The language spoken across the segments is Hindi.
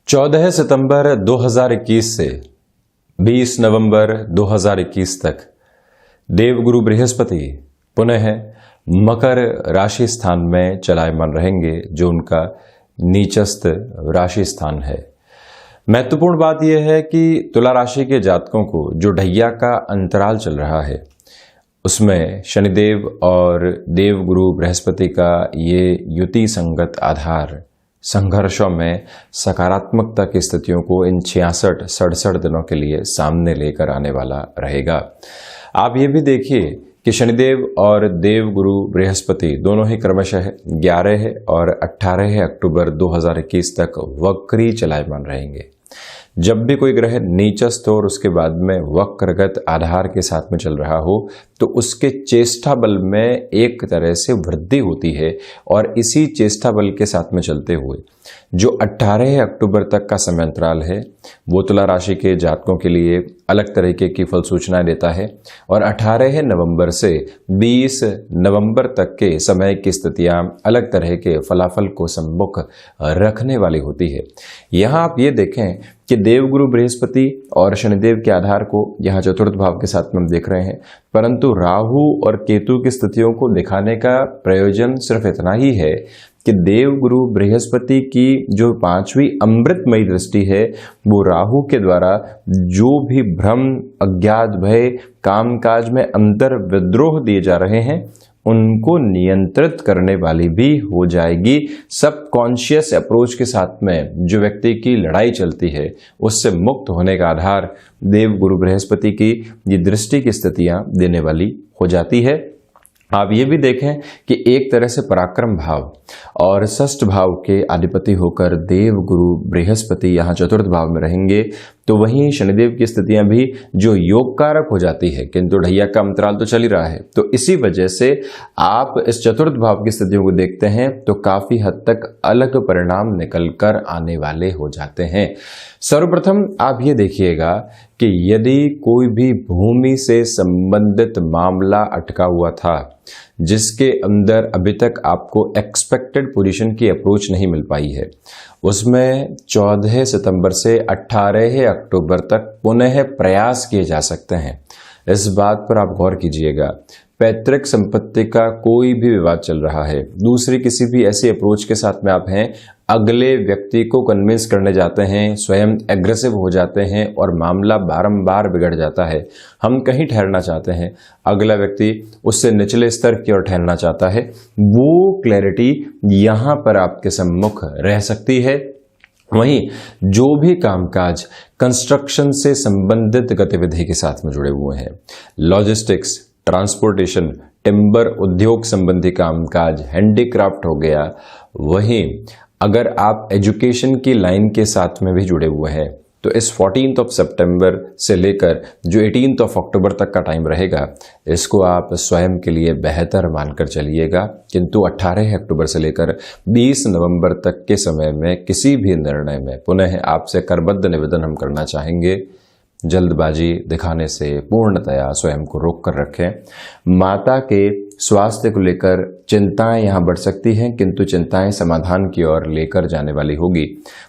14 सितंबर 2021 से 20 नवंबर 2021 तक देवगुरु बृहस्पति पुनः मकर राशि स्थान में चलायमान रहेंगे, जो उनका नीचस्थ राशि स्थान है। महत्वपूर्ण बात यह है कि तुला राशि के जातकों को जो ढैया का अंतराल चल रहा है, उसमें शनिदेव और देवगुरु बृहस्पति का ये युति संगत आधार संघर्षों में सकारात्मकता की स्थितियों को इन 66-67 दिनों के लिए सामने लेकर आने वाला रहेगा। आप ये भी देखिए कि शनिदेव और देवगुरु बृहस्पति दोनों ही क्रमशः 11 और 18 अक्टूबर 2021 तक वक्री चलायमान रहेंगे। जब भी कोई ग्रह नीचस्थ और उसके बाद में वक्रगत आधार के साथ में चल रहा हो, तो उसके चेष्टा बल में एक तरह से वृद्धि होती है, और इसी चेष्टा बल के साथ में चलते हुए जो 18 अक्टूबर तक का समय अंतराल है, वो तुला राशि के जातकों के लिए अलग तरीके की फल सूचनाएं देता है, और 18 नवंबर से 20 नवंबर तक के समय की स्थितियां अलग तरह के फलाफल को सम्मुख रखने वाली होती है। यहाँ आप ये देखें कि देवगुरु बृहस्पति और शनिदेव के आधार को यहाँ चतुर्थ भाव के साथ में हम देख रहे हैं, परंतु राहु और केतु की स्थितियों को दिखाने का प्रयोजन सिर्फ इतना ही है कि देवगुरु बृहस्पति की जो 5वीं अमृतमयी दृष्टि है, वो राहु के द्वारा जो भी भ्रम, अज्ञात भय, कामकाज में अंतर विद्रोह दिए जा रहे हैं, उनको नियंत्रित करने वाली भी हो जाएगी। सबकॉन्शियस अप्रोच के साथ में जो व्यक्ति की लड़ाई चलती है, उससे मुक्त होने का आधार देवगुरु बृहस्पति की ये दृष्टि की स्थितियां देने वाली हो जाती है। आप ये भी देखें कि एक तरह से पराक्रम भाव और षष्ठ भाव के अधिपति होकर देवगुरु बृहस्पति यहाँ चतुर्थ भाव में रहेंगे, तो वहीं शनिदेव की स्थितियां भी जो योग कारक हो जाती है, किंतु ढैया का अंतराल तो चल ही रहा है, तो इसी वजह से आप इस चतुर्थ भाव की स्थितियों को देखते हैं तो काफी हद तक अलग परिणाम निकल कर आने वाले हो जाते हैं। सर्वप्रथम आप ये देखिएगा कि यदि कोई भी भूमि से संबंधित मामला अटका हुआ था, जिसके अंदर अभी तक आपको एक्सपेक्टेड पोजीशन की अप्रोच नहीं मिल पाई है, उसमें 14 सितंबर से 18 अक्टूबर तक पुनः प्रयास किए जा सकते हैं। इस बात पर आप गौर कीजिएगा। पैतृक संपत्ति का कोई भी विवाद चल रहा है, दूसरी किसी भी ऐसी अप्रोच के साथ में आप हैं, अगले व्यक्ति को कन्विंस करने जाते हैं, स्वयं एग्रेसिव हो जाते हैं और मामला बारंबार बिगड़ जाता है। हम कहीं ठहरना चाहते हैं, अगला व्यक्ति उससे निचले स्तर की ओर ठहरना चाहता है, वो क्लैरिटी यहाँ पर आपके सम्मुख रह सकती है। वहीं जो भी कामकाज कंस्ट्रक्शन से संबंधित गतिविधि के साथ में जुड़े हुए हैं, लॉजिस्टिक्स, ट्रांसपोर्टेशन, टिम्बर उद्योग संबंधी कामकाज, हैंडीक्राफ्ट हो गया, वहीं अगर आप एजुकेशन की लाइन के साथ में भी जुड़े हुए हैं, तो इस 14 सितंबर से लेकर जो 18 अक्टूबर तक का टाइम रहेगा, इसको आप स्वयं के लिए बेहतर मानकर चलिएगा। किंतु 18 अक्टूबर से लेकर 20 नवंबर तक के समय में किसी भी निर्णय में पुनः आपसे करबद्ध निवेदन हम करना चाहेंगे, जल्दबाजी दिखाने से पूर्णतया स्वयं को रोक कर रखें। माता के स्वास्थ्य को लेकर चिंताएं यहाँ बढ़ सकती हैं, किंतु चिंताएं समाधान की ओर लेकर जाने वाली होगी।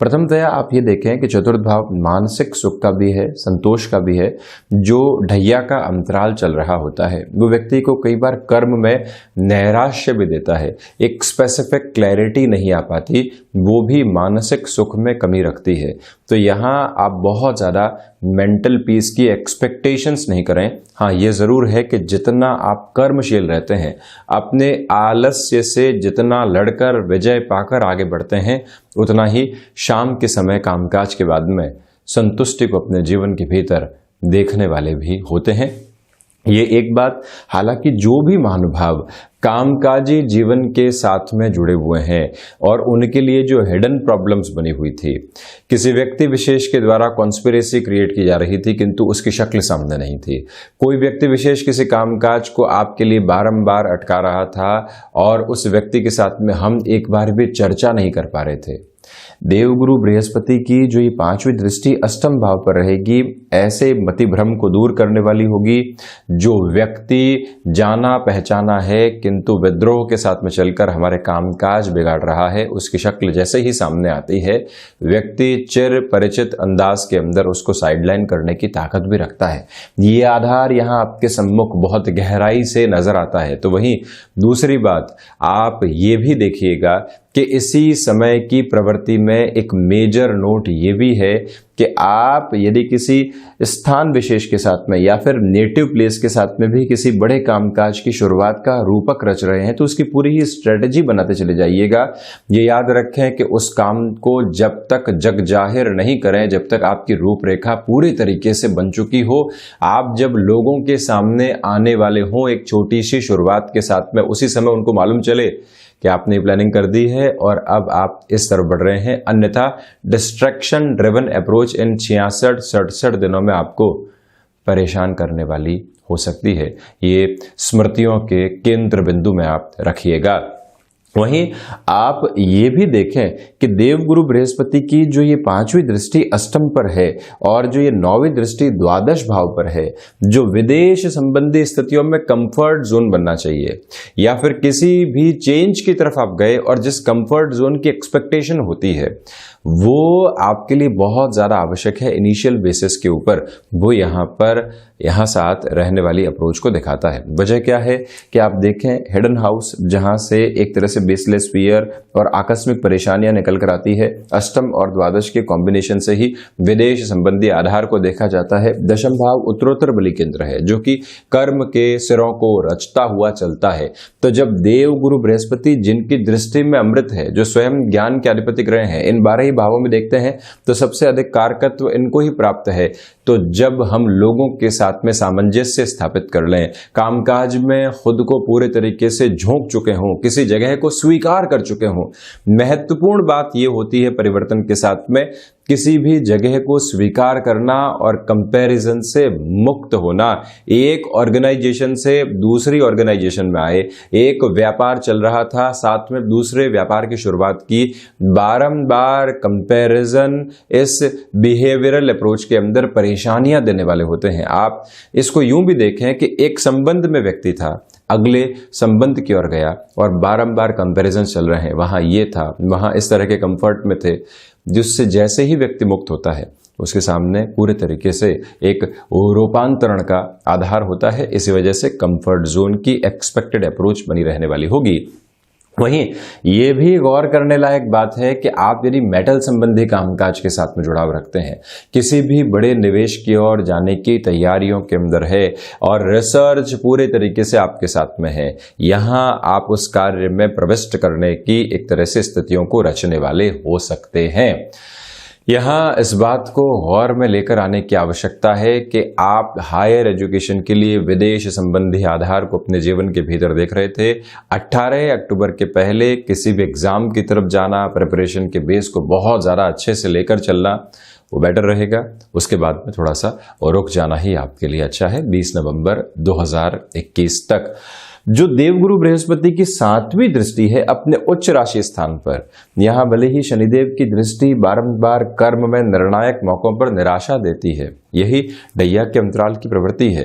प्रथमतया आप ये देखें कि चतुर्थ भाव मानसिक सुख का भी है, संतोष का भी है। जो ढैया का अंतराल चल रहा होता है, वो व्यक्ति को कई बार कर्म में नैराश्य भी देता है, एक स्पेसिफिक क्लैरिटी नहीं आ पाती, वो भी मानसिक सुख में कमी रखती है। तो यहाँ आप बहुत ज़्यादा मेंटल पीस की एक्सपेक्टेशंस नहीं करें। हाँ, ये ज़रूर है कि जितना आप कर्मशील रहते हैं, अपने आलस्य से जितना लड़कर विजय पाकर आगे बढ़ते हैं, उतना ही शाम के समय कामकाज के बाद में संतुष्टि को अपने जीवन के भीतर देखने वाले भी होते हैं। ये एक बात। हालांकि जो भी महानुभाव कामकाजी जीवन के साथ में जुड़े हुए हैं और उनके लिए जो हिडन प्रॉब्लम्स बनी हुई थी, किसी व्यक्ति विशेष के द्वारा कॉन्स्पिरेसी क्रिएट की जा रही थी, किंतु उसकी शक्ल सामने नहीं थी। कोई व्यक्ति विशेष किसी कामकाज को आपके लिए बारंबार अटका रहा था और उस व्यक्ति के साथ में हम एक बार भी चर्चा नहीं कर पा रहे थे, देवगुरु बृहस्पति की जो ये 5वीं दृष्टि अष्टम भाव पर रहेगी, ऐसे मति भ्रम को दूर करने वाली होगी। जो व्यक्ति जाना पहचाना है किंतु विद्रोह के साथ में चलकर हमारे कामकाज बिगाड़ रहा है, उसकी शक्ल जैसे ही सामने आती है, व्यक्ति चिर परिचित अंदाज के अंदर उसको साइडलाइन करने की ताकत भी रखता है। ये आधार यहाँ आपके सम्मुख बहुत गहराई से नजर आता है। तो वहीं दूसरी बात आप ये भी देखिएगा कि इसी समय की प्रवृत्ति में एक मेजर नोट ये भी है कि आप यदि किसी स्थान विशेष के साथ में या फिर नेटिव प्लेस के साथ में भी किसी बड़े कामकाज की शुरुआत का रूपक रच रहे हैं तो उसकी पूरी ही स्ट्रेटजी बनाते चले जाइएगा। ये याद रखें कि उस काम को जब तक जग जाहिर नहीं करें, जब तक आपकी रूपरेखा पूरी तरीके से बन चुकी हो, आप जब लोगों के सामने आने वाले हों एक छोटी सी शुरुआत के साथ में, उसी समय उनको मालूम चले कि आपने प्लानिंग कर दी है और अब आप इस तरफ बढ़ रहे हैं। अन्यथा डिस्ट्रैक्शन ड्रिवन अप्रोच इन 66-67 दिनों में आपको परेशान करने वाली हो सकती है। ये स्मृतियों के केंद्र बिंदु में आप रखिएगा। वहीं आप ये भी देखें कि देवगुरु बृहस्पति की जो ये 5वीं दृष्टि अष्टम पर है और जो ये 9वीं दृष्टि द्वादश भाव पर है, जो विदेश संबंधी स्थितियों में कंफर्ट जोन बनना चाहिए या फिर किसी भी चेंज की तरफ आप गए और जिस कंफर्ट जोन की एक्सपेक्टेशन होती है वो आपके लिए बहुत ज्यादा आवश्यक है इनिशियल बेसिस के ऊपर, वो यहाँ साथ रहने वाली अप्रोच को दिखाता है। वजह क्या है कि आप देखें हिडन हाउस जहां से एक तरह से बेसलेस फियर और आकस्मिक परेशानियां निकल कर आती है, अष्टम और द्वादश के कॉम्बिनेशन से ही विदेश संबंधी आधार को देखा जाता है। दशम भाव उत्तरोत्तर बलि केंद्र है जो कि कर्म के सिरों को रचता हुआ चलता है। तो जब देव गुरु बृहस्पति जिनकी दृष्टि में अमृत है, जो स्वयं ज्ञान के अधिपति ग्रह हैं, इन 12 ही भावों में देखते हैं तो सबसे अधिक कारकत्व इनको ही प्राप्त है। तो जब हम लोगों के साथ में सामंजस्य स्थापित कर लें, कामकाज में खुद को पूरे तरीके से झोंक चुके हों, किसी जगह को स्वीकार कर चुके हों, महत्वपूर्ण बात यह होती है परिवर्तन के साथ में किसी भी जगह को स्वीकार करना और कंपैरिजन से मुक्त होना। एक ऑर्गेनाइजेशन से दूसरी ऑर्गेनाइजेशन में आए, एक व्यापार चल रहा था, साथ में दूसरे व्यापार की शुरुआत की, बारंबार कंपैरिजन इस बिहेवियरल अप्रोच के अंदर परेशानियां देने वाले होते हैं। आप इसको यूं भी देखें कि एक संबंध में व्यक्ति था, अगले संबंध की ओर गया और बारंबार कंपैरिजन चल रहे हैं, वहां ये था, वहां इस तरह के कंफर्ट में थे, जिससे जैसे ही व्यक्ति मुक्त होता है उसके सामने पूरे तरीके से एक रूपांतरण का आधार होता है। इसी वजह से कंफर्ट जोन की एक्सपेक्टेड अप्रोच बनी रहने वाली होगी। वहीं ये भी गौर करने लायक बात है कि आप यदि मेटल संबंधी कामकाज के साथ में जुड़ाव रखते हैं, किसी भी बड़े निवेश की ओर जाने की तैयारियों के अंदर है और रिसर्च पूरे तरीके से आपके साथ में है, यहां आप उस कार्य में प्रविष्ट करने की एक तरह से स्थितियों को रचने वाले हो सकते हैं। यहाँ इस बात को गौर में लेकर आने की आवश्यकता है कि आप हायर एजुकेशन के लिए विदेश संबंधी आधार को अपने जीवन के भीतर देख रहे थे। 18 अक्टूबर के पहले किसी भी एग्जाम की तरफ जाना, प्रिपरेशन के बेस को बहुत ज़्यादा अच्छे से लेकर चलना वो बेटर रहेगा। उसके बाद में थोड़ा सा और रुक जाना ही आपके लिए अच्छा है। 20 नवंबर 2021 तक जो देवगुरु बृहस्पति की 7वीं दृष्टि है अपने उच्च राशि स्थान पर, यहां भले ही शनिदेव की दृष्टि बारंबार कर्म में निर्णायक मौकों पर निराशा देती है, यही ढैया के अंतराल की प्रवृत्ति है,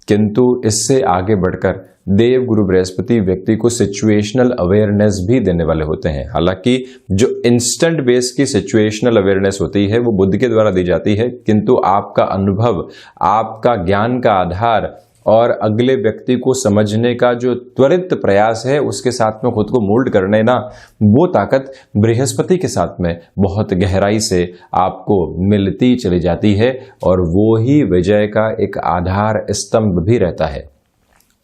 किंतु इससे आगे बढ़कर देव गुरु बृहस्पति व्यक्ति को सिचुएशनल अवेयरनेस भी देने वाले होते हैं। हालांकि जो इंस्टेंट बेस की सिचुएशनल अवेयरनेस होती है वो बुद्ध के द्वारा दी जाती है, किंतु आपका अनुभव, आपका ज्ञान का आधार और अगले व्यक्ति को समझने का जो त्वरित प्रयास है उसके साथ में खुद को मोल्ड करने ना, वो ताकत बृहस्पति के साथ में बहुत गहराई से आपको मिलती चली जाती है और वो ही विजय का एक आधार स्तंभ भी रहता है।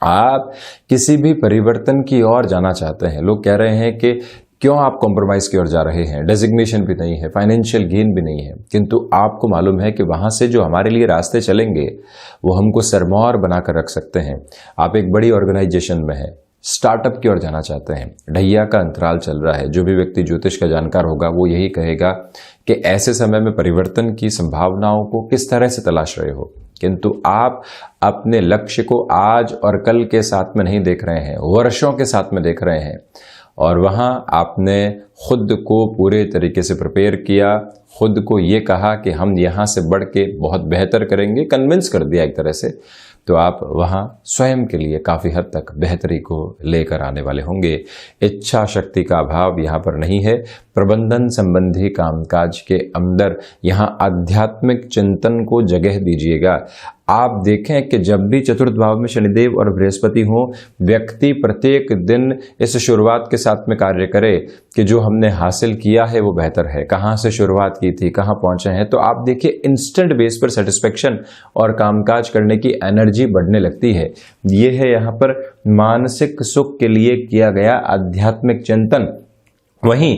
आप किसी भी परिवर्तन की ओर जाना चाहते हैं, लोग कह रहे हैं कि क्यों आप कॉम्प्रोमाइज की ओर जा रहे हैं, डेजिग्नेशन भी नहीं है, फाइनेंशियल गेन भी नहीं है, किंतु आपको मालूम है कि वहां से जो हमारे लिए रास्ते चलेंगे वो हमको सरमौर बनाकर रख सकते हैं। आप एक बड़ी ऑर्गेनाइजेशन में हैं, स्टार्टअप की ओर जाना चाहते हैं, ढैया का अंतराल चल रहा है। जो भी व्यक्ति ज्योतिष का जानकार होगा वो यही कहेगा कि ऐसे समय में परिवर्तन की संभावनाओं को किस तरह से तलाश रहे हो, किंतु आप अपने लक्ष्य को आज और कल के साथ में नहीं देख रहे हैं, वर्षों के साथ में देख रहे हैं। और वहाँ आपने खुद को पूरे तरीके से प्रिपेयर किया, खुद को ये कहा कि हम यहाँ से बढ़ के बहुत बेहतर करेंगे, कन्विंस कर दिया एक तरह से, तो आप वहाँ स्वयं के लिए काफ़ी हद तक बेहतरी को लेकर आने वाले होंगे। इच्छा शक्ति का अभाव यहाँ पर नहीं है। प्रबंधन संबंधी कामकाज के अंदर यहाँ आध्यात्मिक चिंतन को जगह दीजिएगा। आप देखें कि जब भी चतुर्थ भाव में शनिदेव और बृहस्पति हो, व्यक्ति प्रत्येक दिन इस शुरुआत के साथ में कार्य करे कि जो हमने हासिल किया है वो बेहतर है, कहाँ से शुरुआत की थी, कहाँ पहुंचे हैं। तो आप देखिए इंस्टेंट बेस पर सेटिस्फेक्शन और कामकाज करने की एनर्जी बढ़ने लगती है। ये है यहाँ पर मानसिक सुख के लिए किया गया आध्यात्मिक चिंतन। वहीं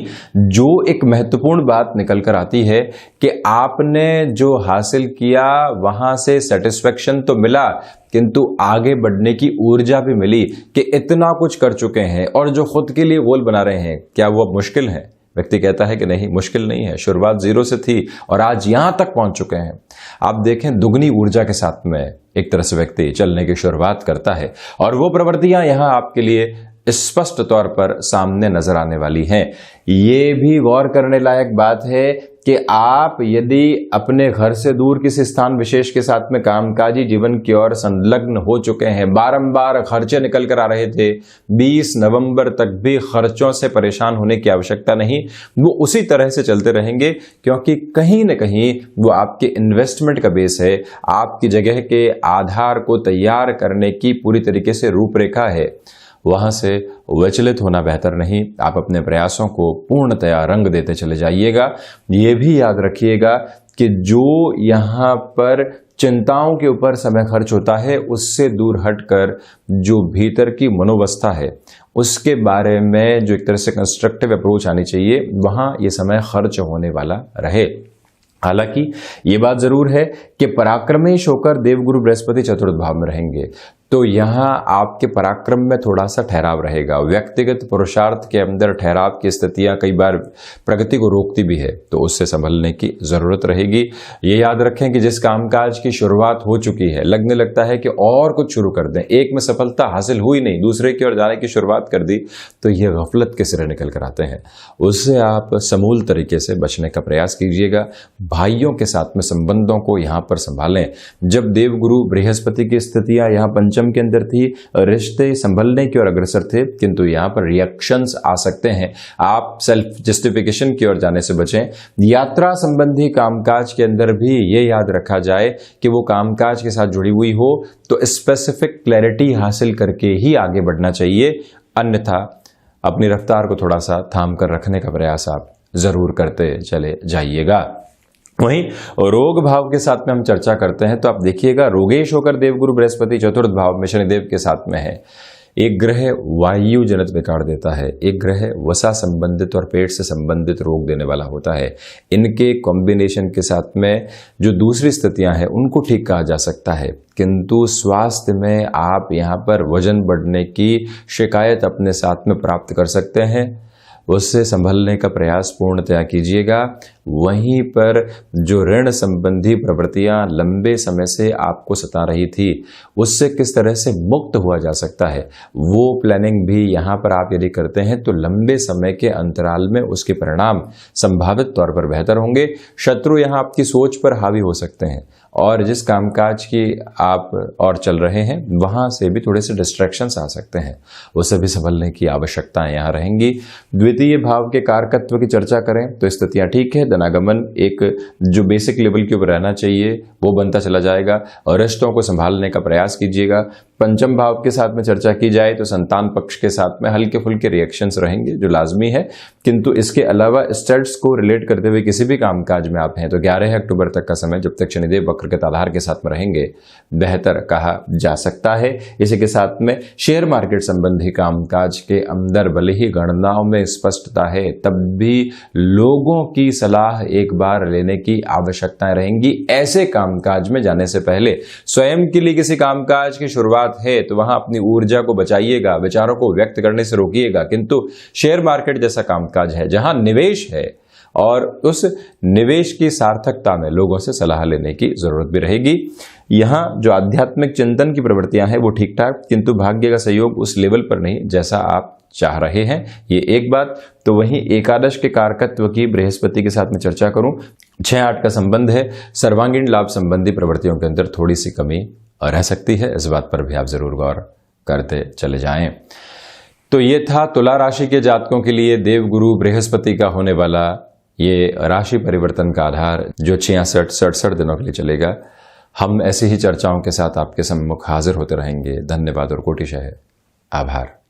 जो एक महत्वपूर्ण बात निकल कर आती है कि आपने जो हासिल किया वहां से सेटिस्फेक्शन तो मिला, किंतु आगे बढ़ने की ऊर्जा भी मिली कि इतना कुछ कर चुके हैं और जो खुद के लिए गोल बना रहे हैं, क्या वो अब मुश्किल है? व्यक्ति कहता है कि नहीं, मुश्किल नहीं है, शुरुआत जीरो से थी और आज यहां तक पहुंच चुके हैं। आप देखें दुगनी ऊर्जा के साथ में एक तरह से व्यक्ति चलने की शुरुआत करता है और वो प्रवृत्तियां यहां आपके लिए स्पष्ट तौर पर सामने नजर आने वाली हैं। ये भी गौर करने लायक बात है कि आप यदि अपने घर से दूर किसी स्थान विशेष के साथ में कामकाजी जीवन की ओर संलग्न हो चुके हैं, बारंबार खर्चे निकल कर आ रहे थे, 20 नवंबर तक भी खर्चों से परेशान होने की आवश्यकता नहीं, वो उसी तरह से चलते रहेंगे, क्योंकि कहीं न कहीं वो आपके इन्वेस्टमेंट का बेस है, आपकी जगह के आधार को तैयार करने की पूरी तरीके से रूपरेखा है। वहां से विचलित होना बेहतर नहीं, आप अपने प्रयासों को पूर्णतया रंग देते चले जाइएगा। ये भी याद रखिएगा कि जो यहाँ पर चिंताओं के ऊपर समय खर्च होता है, उससे दूर हटकर जो भीतर की मनोवस्था है उसके बारे में जो एक तरह से कंस्ट्रक्टिव अप्रोच आनी चाहिए, वहां ये समय खर्च होने वाला रहे। हालांकि ये बात जरूर है कि पराक्रमेश होकर देवगुरु बृहस्पति चतुर्थ भाव में रहेंगे, तो यहाँ आपके पराक्रम में थोड़ा सा ठहराव रहेगा। व्यक्तिगत पुरुषार्थ के अंदर ठहराव की स्थितियां कई बार प्रगति को रोकती भी है, तो उससे संभलने की जरूरत रहेगी। ये याद रखें कि जिस कामकाज की शुरुआत हो चुकी है, लगने लगता है कि और कुछ शुरू कर दें, एक में सफलता हासिल हुई नहीं, दूसरे की ओर जाने की शुरुआत कर दी, तो ये गफलत के सिरे निकल कर आते हैं। उससे आप समूल तरीके से बचने का प्रयास कीजिएगा। भाइयों के साथ में संबंधों को यहाँ पर संभालें। जब देवगुरु बृहस्पति की स्थितियां यहाँ पंचम के अंदर थी, रिश्ते संभलने की ओर अग्रसर थे, किंतु यहाँ पर रिएक्शंस आ सकते हैं। आप सेल्फ जस्टिफिकेशन की ओर जाने से बचें। यात्रा संबंधी कामकाज के अंदर भी ये याद रखा जाए कि वो कामकाज के साथ जुड़ी हुई हो तो स्पेसिफिक क्लैरिटी हासिल करके ही आगे बढ़ना चाहिए, अन्यथा अपनी रफ्तार को थोड़ा सा थाम कर रखने का प्रयास आप जरूर करते चले जाइएगा। वहीं रोग भाव के साथ में हम चर्चा करते हैं, तो आप देखिएगा रोगेश होकर देवगुरु बृहस्पति चतुर्थ भाव में शनिदेव के साथ में है। एक ग्रह वायु जनित विकार देता है, एक ग्रह वसा संबंधित और पेट से संबंधित रोग देने वाला होता है। इनके कॉम्बिनेशन के साथ में जो दूसरी स्थितियां हैं उनको ठीक कहा जा सकता है, किंतु स्वास्थ्य में आप यहाँ पर वजन बढ़ने की शिकायत अपने साथ में प्राप्त कर सकते हैं, उससे संभलने का प्रयास पूर्णतया कीजिएगा। वहीं पर जो ऋण संबंधी प्रवृत्तियां लंबे समय से आपको सता रही थी, उससे किस तरह से मुक्त हुआ जा सकता है, वो प्लानिंग भी यहाँ पर आप यदि करते हैं तो लंबे समय के अंतराल में उसके परिणाम संभावित तौर पर बेहतर होंगे। शत्रु यहाँ आपकी सोच पर हावी हो सकते हैं और जिस कामकाज की आप और चल रहे हैं वहां से भी थोड़े से डिस्ट्रैक्शंस आ सकते हैं, उससे भी संभलने की आवश्यकताएं यहाँ रहेंगी। द्वितीय भाव के कारकत्व की चर्चा करें तो स्थितियां ठीक है, धनागमन एक जो बेसिक लेवल के ऊपर रहना चाहिए वो बनता चला जाएगा और रिश्तों को संभालने का प्रयास कीजिएगा। पंचम भाव के साथ में चर्चा की जाए तो संतान पक्ष के साथ में हल्के फुल्के रिएक्शंस रहेंगे जो लाजमी है, किंतु इसके अलावा स्टड्स को रिलेट करते हुए किसी भी कामकाज में आप हैं तो 11 अक्टूबर तक का समय, जब तक शनिदेव वक्र के आधार के साथ में रहेंगे, बेहतर कहा जा सकता है। इसी के साथ में शेयर मार्केट संबंधी कामकाज के अंदर भले ही गणनाओं में स्पष्टता है, तब भी लोगों की सलाह एक बार लेने की आवश्यकताएं रहेंगी। ऐसे कामकाज में जाने से पहले स्वयं के लिए किसी कामकाज की शुरुआत है तो वहां अपनी ऊर्जा को बचाइएगा, विचारों को व्यक्त करने से रोकिएगा, किंतु शेयर मार्केट जैसा कामकाज है जहां निवेश है और उस निवेश की सार्थकता में लोगों से सलाह लेने की जरूरत भी रहेगी। यहाँ जो आध्यात्मिक चिंतन की प्रवृत्तियां हैं वो ठीक ठाक, किंतु भाग्य का सहयोग उस लेवल पर नहीं जैसा आप चाह रहे हैं, ये एक बात। तो वहीं एकादश के कारकत्व की बृहस्पति के साथ में चर्चा करूं, 6-8 का संबंध है, सर्वांगीण लाभ संबंधी प्रवृत्तियों के अंदर थोड़ी सी कमी रह सकती है, इस बात पर भी आप जरूर गौर करते चले जाएं। तो ये था तुला राशि के जातकों के लिए देवगुरु बृहस्पति का होने वाला ये राशि परिवर्तन का आधार जो 66-67 दिनों के लिए चलेगा। हम ऐसी ही चर्चाओं के साथ आपके सम्मुख हाजिर होते रहेंगे। धन्यवाद और कोटिशः आभार।